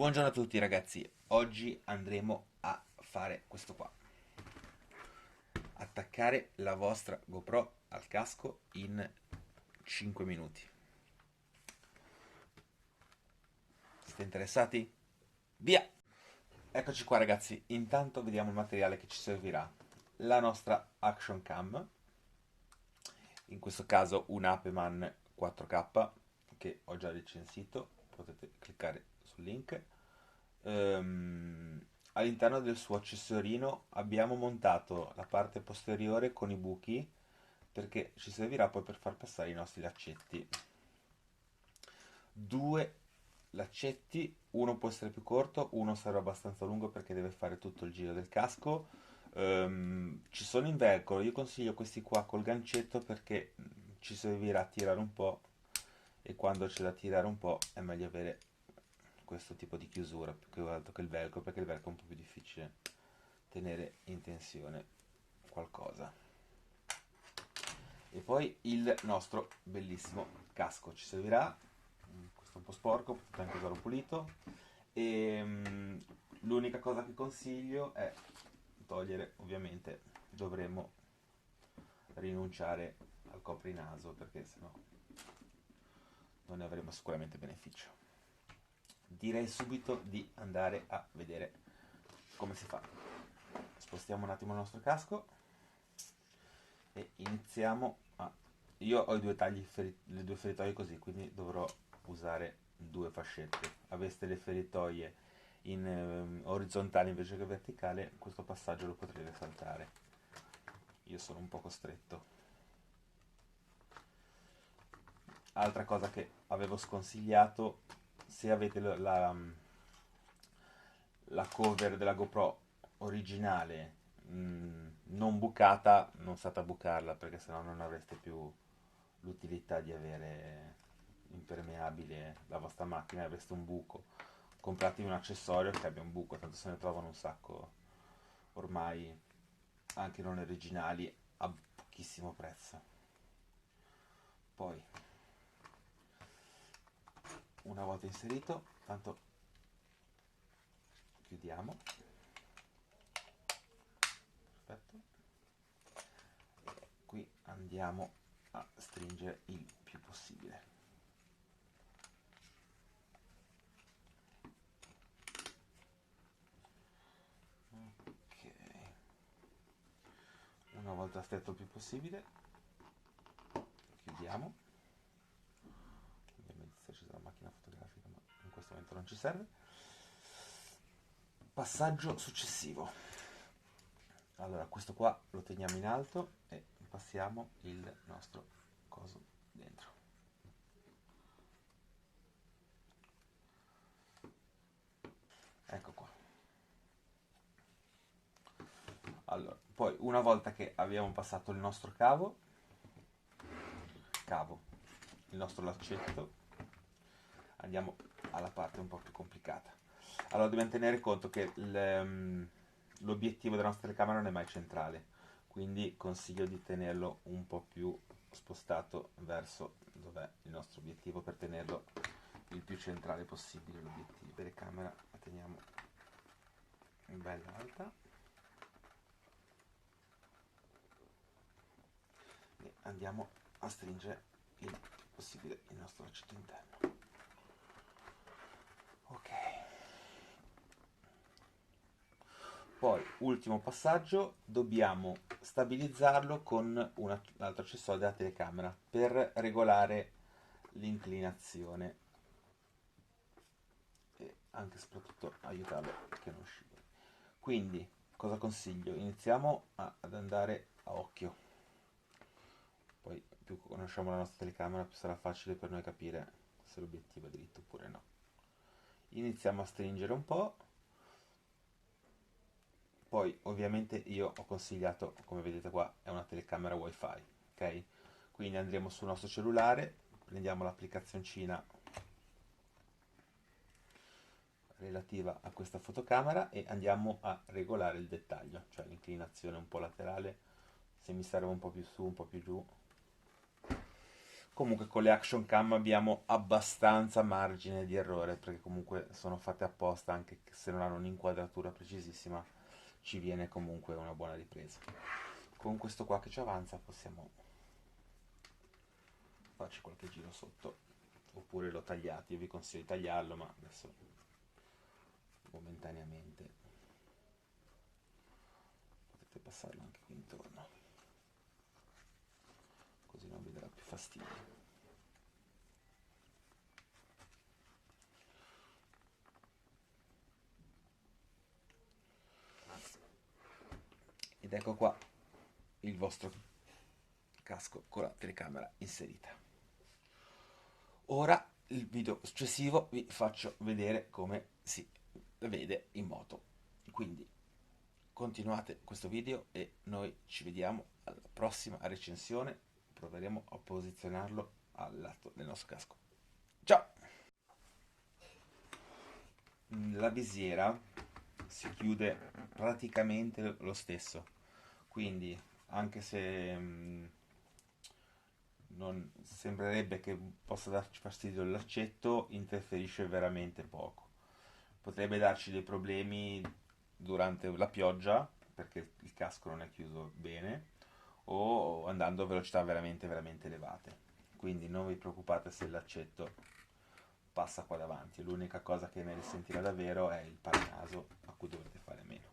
Buongiorno a tutti ragazzi, oggi andremo a fare questo qua. Attaccare la vostra GoPro al casco in 5 minuti. Siete interessati? Via! Eccoci qua ragazzi, intanto vediamo il materiale che ci servirà. La nostra Action Cam, in questo caso un Apeman 4K che ho già recensito, potete cliccare sul link. All'interno del suo accessorino abbiamo montato la parte posteriore con i buchi perché ci servirà poi per far passare i nostri laccetti. Due laccetti, uno può essere più corto, uno sarà abbastanza lungo perché deve fare tutto il giro del casco. Ci sono in velcro, io consiglio questi qua col gancetto perché ci servirà a tirare un po' e quando c'è da tirare un po' è meglio avere questo tipo di chiusura più che altro che il velcro, perché il velcro è un po' più difficile tenere in tensione qualcosa. E poi il nostro bellissimo casco ci servirà, questo è un po' sporco, potete anche usarlo pulito, e l'unica cosa che consiglio è togliere, ovviamente dovremo rinunciare al coprinaso perché sennò non ne avremo sicuramente beneficio. Direi subito di andare a vedere come si fa. Spostiamo un attimo il nostro casco e iniziamo a... Io ho i due tagli, le due feritoie così, quindi dovrò usare due fascette. Aveste le feritoie in orizzontale invece che verticale, questo passaggio lo potrete saltare. Io sono un po' costretto. Altra cosa che avevo sconsigliato, se avete la cover della GoPro originale non bucata, non state a bucarla perché sennò non avreste più l'utilità di avere impermeabile la vostra macchina, avreste un buco. Compratevi un accessorio che abbia un buco, tanto se ne trovano un sacco ormai anche non originali a pochissimo prezzo. Poi una volta inserito, tanto chiudiamo, perfetto, e qui andiamo a stringere il più possibile. Ok, una volta stretto il più possibile, chiudiamo. Ovviamente se c'è la macchina fotografica, ma in questo momento non ci serve. Passaggio successivo. Allora, questo qua lo teniamo in alto e passiamo il nostro coso dentro. Ecco qua. Allora, poi una volta che abbiamo passato il nostro il nostro laccetto, andiamo alla parte un po' più complicata. Allora, dobbiamo tenere conto che l'obiettivo della nostra telecamera non è mai centrale, quindi consiglio di tenerlo un po' più spostato verso dov'è il nostro obiettivo per tenerlo il più centrale possibile l'obiettivo. La telecamera la teniamo bella alta e andiamo a stringere il più possibile il nostro laccetto interno. Ok. Poi, ultimo passaggio, dobbiamo stabilizzarlo con un altro accessorio della telecamera per regolare l'inclinazione e anche e soprattutto aiutarlo che non scivoli. Quindi, cosa consiglio? Iniziamo ad andare a occhio. Poi, più conosciamo la nostra telecamera, più sarà facile per noi capire se l'obiettivo è dritto oppure no. Iniziamo a stringere un po'. Poi ovviamente io ho consigliato, come vedete qua, è una telecamera wifi, ok? Quindi andremo sul nostro cellulare, prendiamo l'applicazioncina relativa a questa fotocamera e andiamo a regolare il dettaglio, cioè l'inclinazione un po' laterale, se mi serve un po' più su, un po' più giù. Comunque con le action cam abbiamo abbastanza margine di errore, perché comunque sono fatte apposta, anche se non hanno un'inquadratura precisissima, ci viene comunque una buona ripresa. Con questo qua che ci avanza possiamo farci qualche giro sotto, oppure lo tagliate, io vi consiglio di tagliarlo, ma adesso momentaneamente potete passarlo anche qui intorno, così non vi darà più fastidio. Ed ecco qua il vostro casco con la telecamera inserita. Ora il video successivo vi faccio vedere come si vede in moto. Quindi continuate questo video e noi ci vediamo alla prossima recensione. Proveremo a posizionarlo al lato del nostro casco. Ciao! La visiera si chiude praticamente lo stesso, quindi anche se non sembrerebbe che possa darci fastidio il laccetto, interferisce veramente poco. Potrebbe darci dei problemi durante la pioggia, perché il casco non è chiuso bene, o andando a velocità veramente veramente elevate. Quindi non vi preoccupate se il laccetto passa qua davanti, l'unica cosa che ne risentirà davvero è il paranaso, a cui dovete fare a meno.